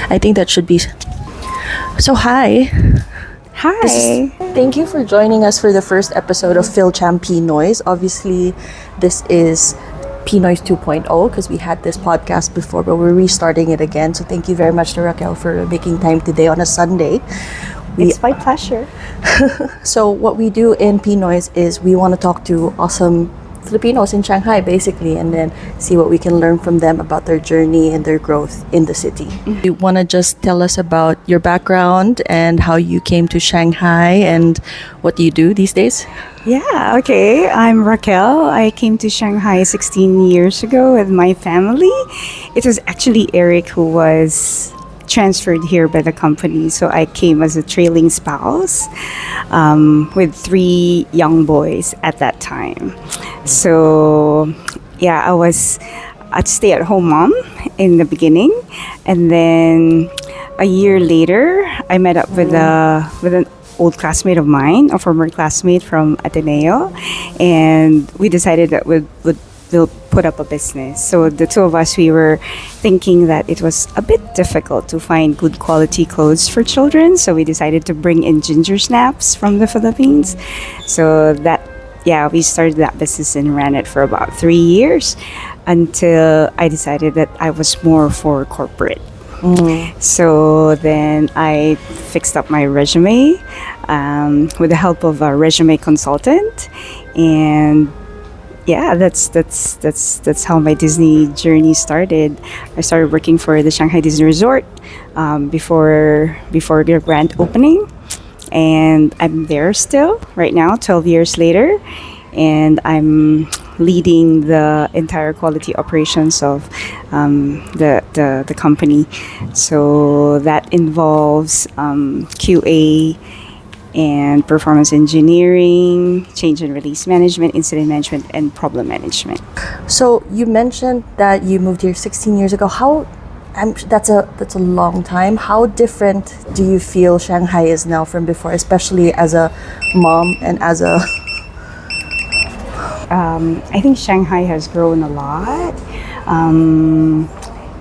I think that should be. So, hi. Hi. Thank you for joining us for the first episode of PhilCham Pinoys. Obviously, this is Pinoys 2.0 because we had this podcast before, but we're restarting it again. So, thank you very much to Raquel for making time today on a Sunday. It's my pleasure. So, what we do in Pinoys is we want to talk to awesome Filipinos in Shanghai, basically, and then see what we can learn from them about their journey and their growth in the city. You want to just tell us about your background and how you came to Shanghai and what you do these days? Yeah, okay. I'm Raquel. I came to Shanghai 16 years ago with my family. It was actually Eric who was transferred here by the company. So I came as a trailing spouse with 3 young boys at that time. So yeah, I was a stay-at-home mom in the beginning, and then a year later, I met up with an old classmate of mine, a former classmate from Ateneo, and we decided that we'll put up a business. So the two of us, we were thinking that it was a bit difficult to find good quality clothes for children, so we decided to bring in ginger snaps from the Philippines. So we started that business and ran it for about 3 years until I decided that I was more for corporate. So then I fixed up my resume with the help of a resume consultant, and yeah, that's how my Disney journey started. I started working for the Shanghai Disney Resort before their grand opening, and I'm there still right now, 12 years later, and I'm leading the entire quality operations of the company. So that involves QA and performance engineering, change and release management, incident management, and problem management. So you mentioned that you moved here 16 years ago. That's a long time. How different do you feel Shanghai is now from before, especially as a mom and as a... I think Shanghai has grown a lot.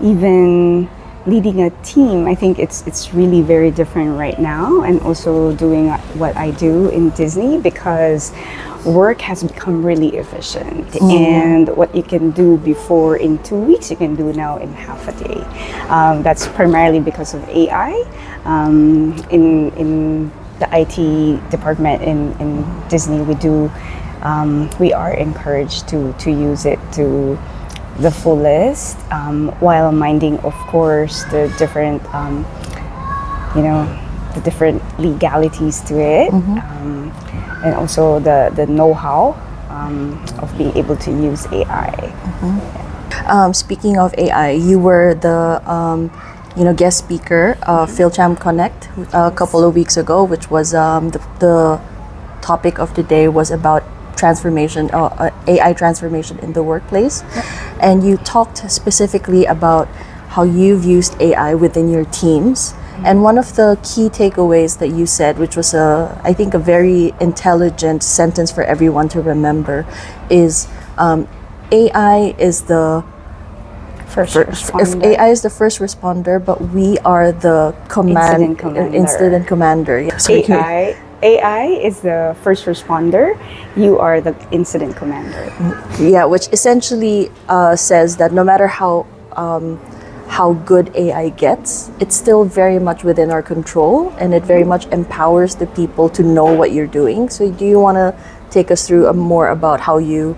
Even leading a team, I think it's really very different right now, and also doing what I do in Disney, because work has become really efficient, and what you can do before in 2 weeks, you can do now in half a day. That's primarily because of AI. In the IT department in Disney, we are encouraged to use it to the fullest, while minding, of course, the different legalities to it, and also the know-how of being able to use AI. Speaking of AI, you were the guest speaker of PhilCham Connect a couple of weeks ago, which was the topic of the day was about transformation, AI transformation in the workplace. And you talked specifically about how you've used AI within your teams. And one of the key takeaways that you said, which was I think a very intelligent sentence for everyone to remember, is AI is the AI is the first responder, but we are the incident commander. Yeah. So AI is the first responder. You are the incident commander. Yeah, which essentially says that no matter how good AI gets, it's still very much within our control, and it very much empowers the people to know what you're doing. So do you want to take us through more about how you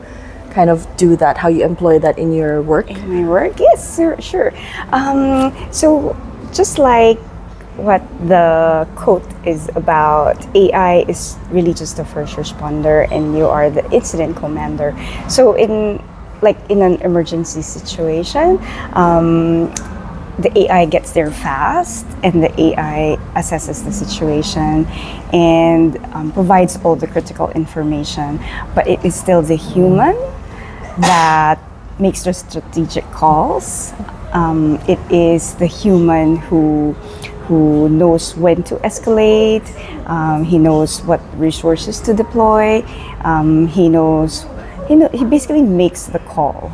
kind of do that, how you employ that in your work? In my work? Yes, sure. So just like what the quote is about, AI is really just the first responder, and you are the incident commander. So in an emergency situation, the AI gets there fast, and the AI assesses the situation and provides all the critical information. But it is still the human that makes the strategic calls. It is the human who knows when to escalate. He knows what resources to deploy. He basically makes the call.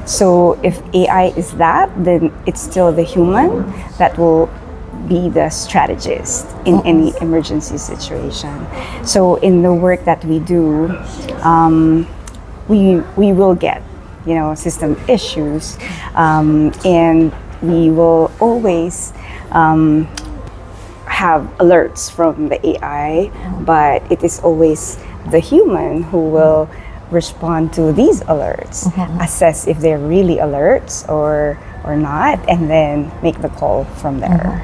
So if AI is that, then it's still the human that will be the strategist in any emergency situation. So in the work that we do, we will get, system issues, and we will always have alerts from the AI, but it is always the human who will respond to these alerts, assess if they're really alerts or not, and then make the call from there.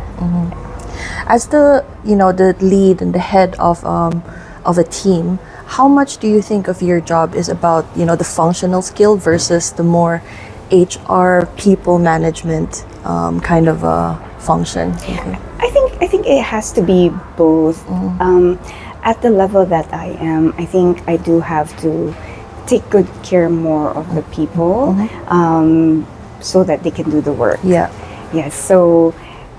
As the the lead and the head of a team, how much do you think of your job is about the functional skill versus the more HR people management kind of function? I think it has to be both. At the level that I am, I think I do have to take good care more of the people, so that they can do the work. Yeah. Yes. So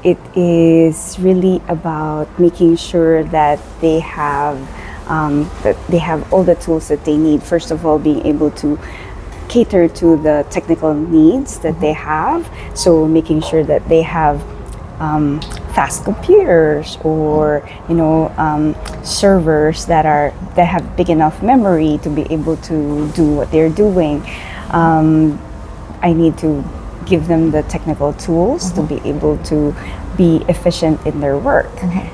it is really about making sure that they have all the tools that they need. First of all, being able to cater to the technical needs that they have. So making sure that they have fast computers or servers that have big enough memory to be able to do what they're doing. I need to give them the technical tools to be able to be efficient in their work.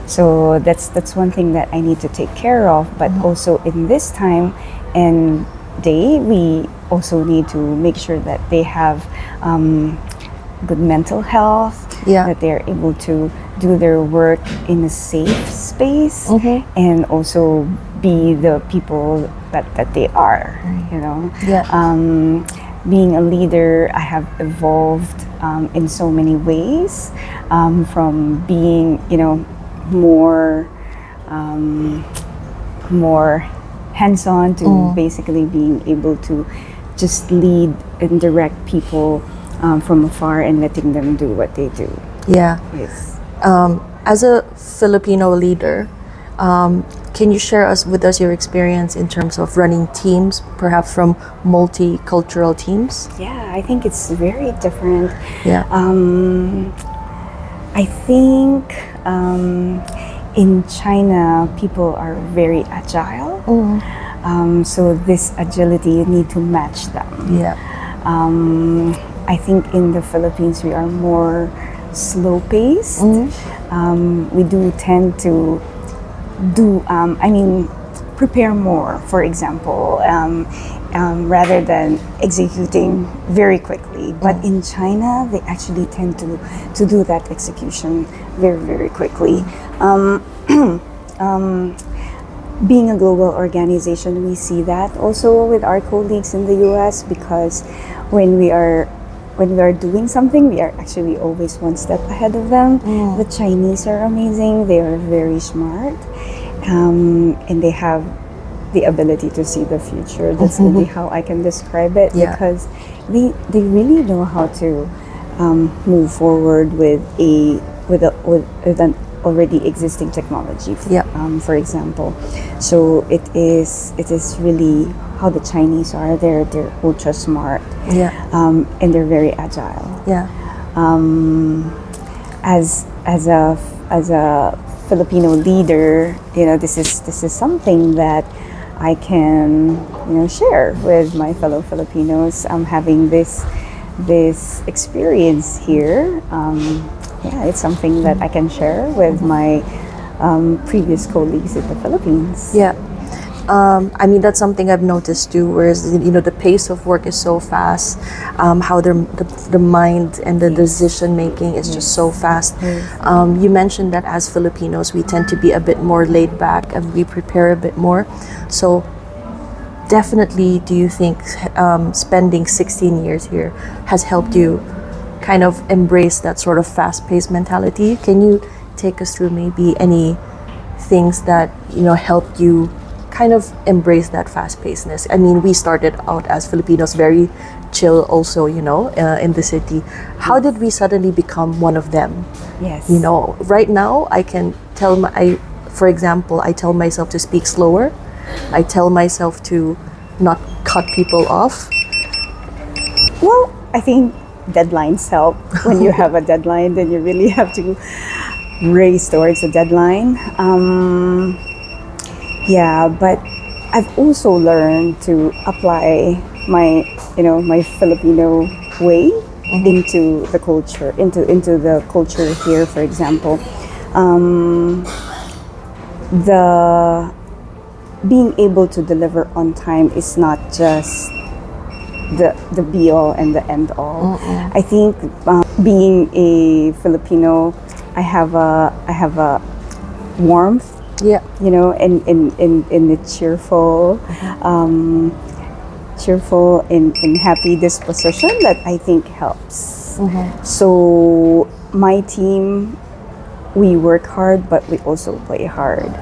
So that's one thing that I need to take care of. But also in this time and day, we also need to make sure that they have good mental health, that they're able to do their work in a safe space, and also be the people that they are, Being a leader, I have evolved in so many ways, from being, more hands-on to basically being able to just lead and direct people from afar and letting them do what they do. Yeah. Yes. As a Filipino leader, can you share with us your experience in terms of running teams, perhaps from multicultural teams? Yeah, I think it's very different. Yeah. I think in China, people are very agile. So this agility, you need to match them. Yeah. I think in the Philippines, we are more slow-paced. We do tend to prepare more, for example, rather than executing very quickly. But in China, they actually tend to do that execution very, very quickly. Being a global organization, we see that also with our colleagues in the US, because when we are doing something, we are actually always one step ahead of them. The Chinese are amazing. They are very smart, and they have the ability to see the future. That's really how I can describe it, because they really know how to move forward with an already existing technology. For example, so it is really how the Chinese are. They're ultra smart. And they're very agile. As a Filipino leader, this is something that I can share with my fellow Filipinos. Having this experience here, it's something that I can share with my previous colleagues in the Philippines. That's something I've noticed too, whereas the pace of work is so fast, how the mind and the decision making is just so fast. You mentioned that as Filipinos, we tend to be a bit more laid back and we prepare a bit more. So definitely, do you think spending 16 years here has helped you kind of embrace that sort of fast-paced mentality? Can you take us through maybe any things that helped you kind of embrace that fast-pacedness? I mean, we started out as Filipinos very chill also, in the city. How did we suddenly become one of them? Yes. Right now I can for example, I tell myself to speak slower. I tell myself to not cut people off. Well, I think deadlines help. When you have a deadline, then you really have to race towards a deadline. Yeah, but I've also learned to apply my, my Filipino way into the culture, into the culture here. For example, the being able to deliver on time is not just the be all and the end all. I think being a Filipino, I have a warmth, Yeah. in the cheerful and happy disposition that I think helps. So my team, we work hard, but we also play hard.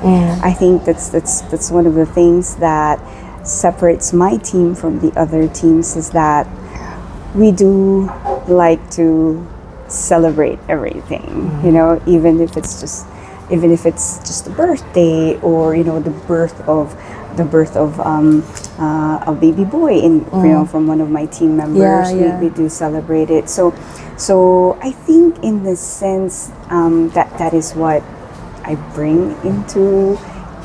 I think that's one of the things that separates my team from the other teams, is that we do like to celebrate everything. Even if it's just a birthday, or the birth of a baby boy from one of my team members. We do celebrate it. So I think in the sense that is what I bring into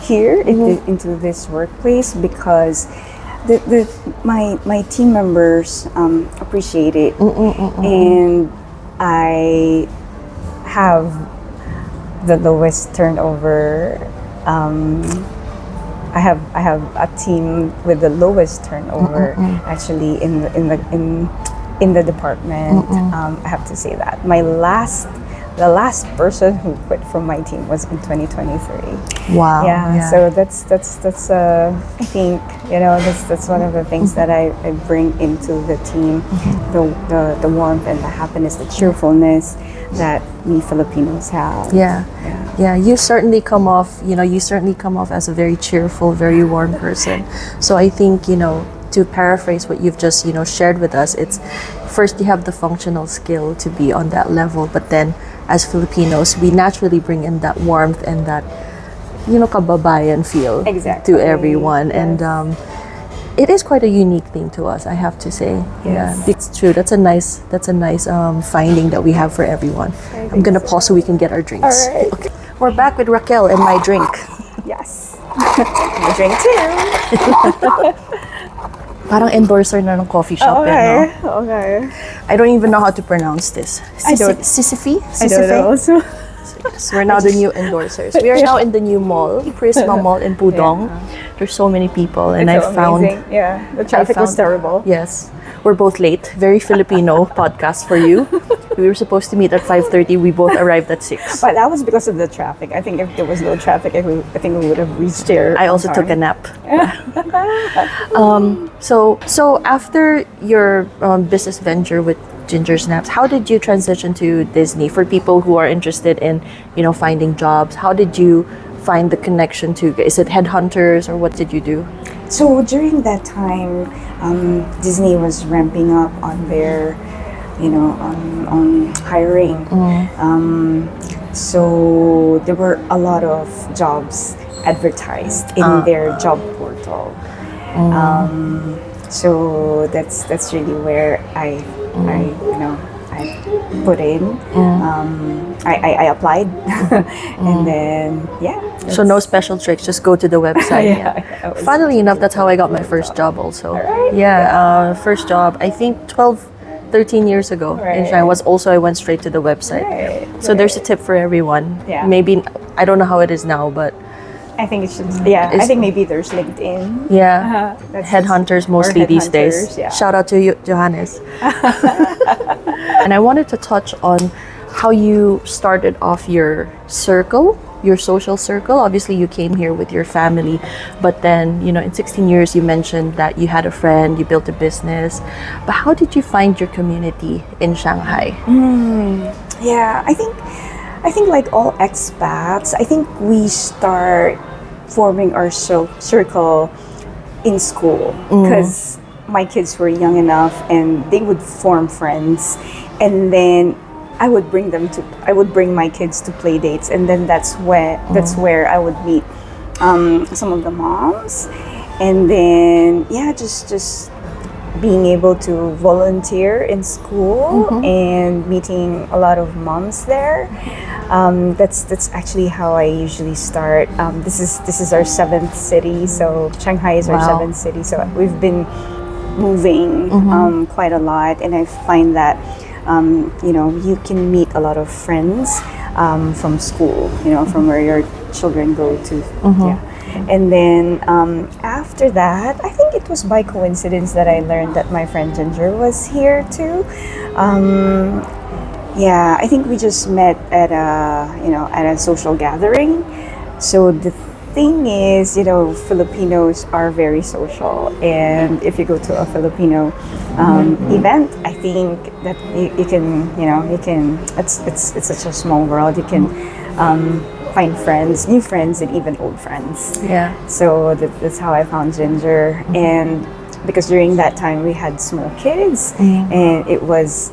here, into this workplace, because my team members appreciate it, and I have the lowest turnover. I have a team with the lowest turnover actually in the department. I have to say that the last person who quit from my team was in 2023. Wow. Yeah. So that's I think that's one of the things that I bring into the team, the warmth and the happiness, the cheerfulness that we Filipinos have. Yeah, you certainly come off as a very cheerful, very warm person. So I think, to paraphrase what you've just, shared with us, it's first you have the functional skill to be on that level, but then as Filipinos, we naturally bring in that warmth and that, kababayan feel to everyone. Yes. And it is quite a unique thing to us, I have to say. Yes. Yeah, it's true. That's a nice finding that we have for everyone. I'm gonna pause so we can get our drinks. All right. Okay. We're back with Raquel and my drink. Yes. My drink too. Parang endorser na ng coffee shop. Okay. No? Okay. I don't even know how to pronounce this. I don't- Sisyphe? I don't know. So, Yes, we're now the new endorsers. We are now in the new mall, Prisma Mall in Pudong. There's so many people, and I it's so found amazing. Yeah, the traffic was terrible. Yes, we're both late. Very Filipino podcast for you. We were supposed to meet at 5:30. We both arrived at 6. But that was because of the traffic. I think if there was no traffic, I think we would have reached there. I also took a nap. So after your business venture with Ginger Snaps, how did you transition to Disney? For people who are interested in, finding jobs, how did you find the connection to? Is it headhunters, or what did you do? So during that time, Disney was ramping up on their, on hiring. So there were a lot of jobs advertised in their job portal. So that's really where I put in. I applied, and then So no special tricks, just go to the website. Yeah. Funnily enough, that's how I got my first job also. Alright. Yeah, first job, I think 13 years ago in Right. Shanghai I went straight to the website. Right, So there's a tip for everyone. Yeah. Maybe, I don't know how it is now, but I think it should. Yeah, I think maybe there's LinkedIn. yeah, That's headhunters or mostly these days. headhunters, yeah. Shout out to you, Johannes. And I wanted to touch on how you started off your circle, your social circle. Obviously, you came here with your family, but then, in 16 years, you mentioned that you had a friend, you built a business. But how did you find your community in Shanghai? Yeah, I think like all expats, I think we start forming our circle in school, because my kids were young enough and they would form friends, and then I would bring my kids to play dates, and then that's where I would meet some of the moms, and then just being able to volunteer in school and meeting a lot of moms there. That's actually how I usually start. This is our seventh city, so Shanghai is our Wow. seventh city. So we've been moving quite a lot, and I find that you can meet a lot of friends from school, from where your children go to. Yeah. And then after that, I think it was by coincidence that I learned that my friend Ginger was here too. Yeah, I think we just met at a social gathering. So the thing is, Filipinos are very social, and if you go to a Filipino event, I think that you can, it's such a small world. You can find friends, new friends, and even old friends. Yeah. So that's how I found Ginger, and because during that time we had small kids, and it was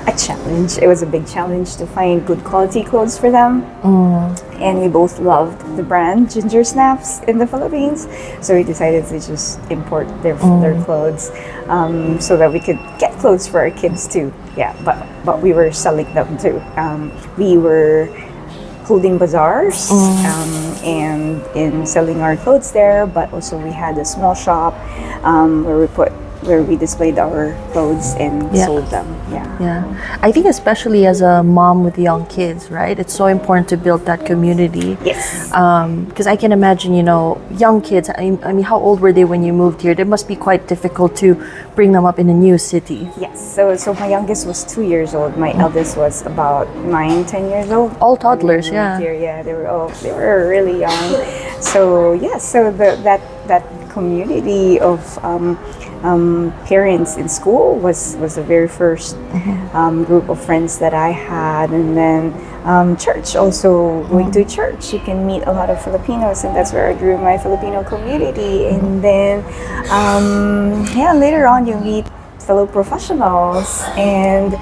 a challenge. It was a big challenge to find good quality clothes for them. And we both loved the brand Ginger Snaps in the Philippines, so we decided to just import their clothes, so that we could get clothes for our kids too. Yeah, but we were selling them too. We were holding bazaars and in selling our clothes there, but also we had a small shop where we displayed our clothes and sold them. Yeah. I think especially as a mom with young kids, right? It's so important to build that community. Yes. Because I can imagine, young kids, I mean, how old were they when you moved here? It must be quite difficult to bring them up in a new city. Yes. So my youngest was 2 years old. My eldest was about 9-10 years old. All toddlers, yeah. Yeah, they were really young. So that community of parents in school was the very first group of friends that I had. And then church, also going to church, you can meet a lot of Filipinos, and that's where I grew my Filipino community. And then later on you meet fellow professionals, and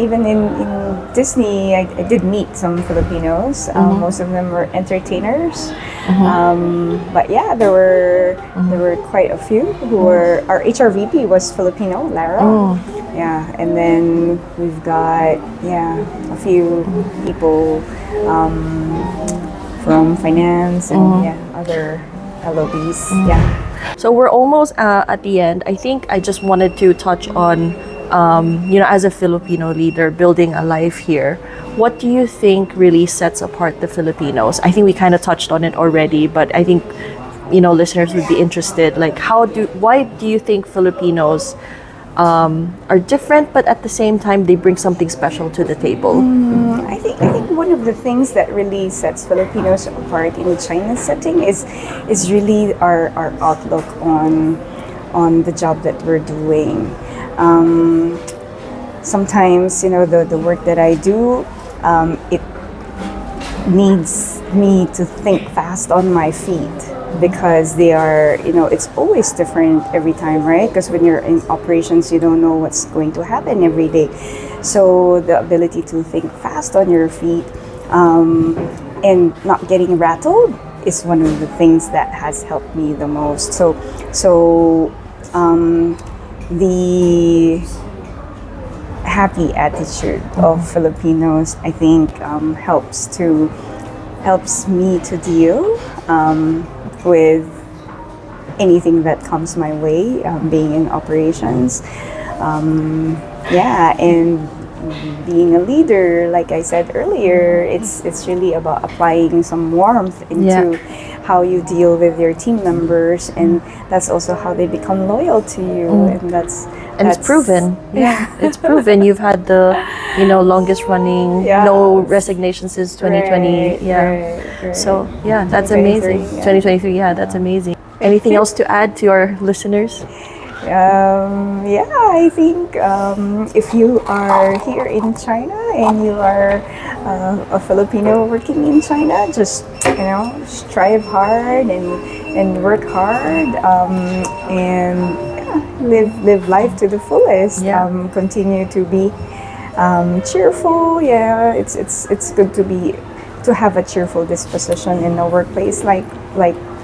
even in Disney I did meet some Filipinos. Most of them were entertainers, but yeah, there were quite a few who were. Our HRVP was Filipino, Lara. Yeah, and then we've got a few people from finance and other LOBs. Yeah. So we're almost at the end. I think I just wanted to touch on, as a Filipino leader building a life here, what do you think really sets apart the Filipinos? I think we kind of touched on it already, but I think, listeners would be interested. Like, why do you think Filipinos are different, but at the same time they bring something special to the table? I think one of the things that really sets Filipinos apart in the China setting is really our outlook on the job that we're doing. Sometimes the work that I do, it needs me to think fast on my feet, because they are, it's always different every time, right? Because when you're in operations, you don't know what's going to happen every day. So the ability to think fast on your feet and not getting rattled is one of the things that has helped me the most. So the happy attitude of Filipinos, I think, helps me to deal with anything that comes my way, being in operations. And being a leader, like I said earlier, it's really about applying some warmth into how you deal with your team members, and that's also how they become loyal to you. And that's it's proven. It's proven. You've had the longest running no resignation since 2020. Right. So that's amazing. 2023. That's amazing. Anything else to add to our listeners? I think if you are here in China and you are a Filipino working in China, just strive hard and work hard, and live life to the fullest. Continue to be cheerful. It's good to have a cheerful disposition in the workplace, like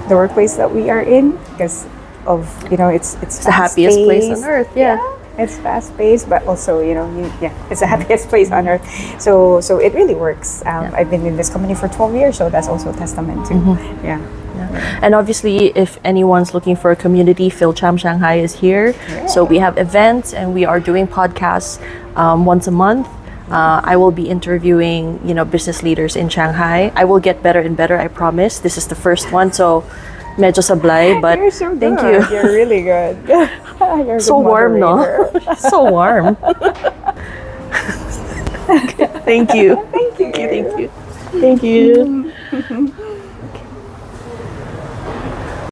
the workplace that we are in because of it's the happiest place on earth. Yeah. It's fast paced, but also it's the happiest place on earth. So it really works. I've been in this company for 12 years, so that's also a testament to yeah. And obviously, if anyone's looking for a community, Philcham Shanghai is here. So we have events and we are doing podcasts once a month. I will be interviewing, business leaders in Shanghai. I will get better and better, I promise. This is the first one, so medyo sablay, but You're so thank good. you. You're really good. You're a So good warm, no? moderator. So warm. Thank you. Thank you. Thank you. Thank you.